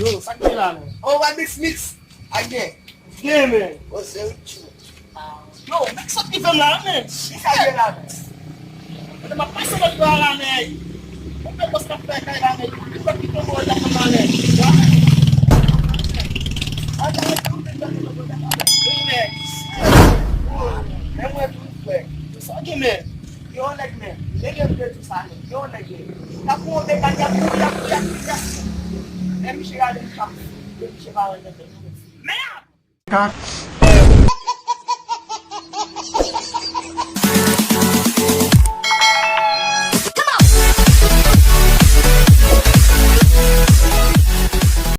Yo, sakit lah ni. Oh, what this mix? Again. Yeah, man. What's the ritual? Yo, mix up even lah ni. This again, lah. Ada mapasa na ito lah ni. Kung basta peka lah ni. Ito kita mo lang naman ni. Ada yang tu dah kita boleh ada. Ini. Yang mana tu flag? Sakit man. Yo like me. Lagi dia tu sana. Yo like. Kamu de kanya punya. Em chegar de campo. Em chegar onde tem. Man! God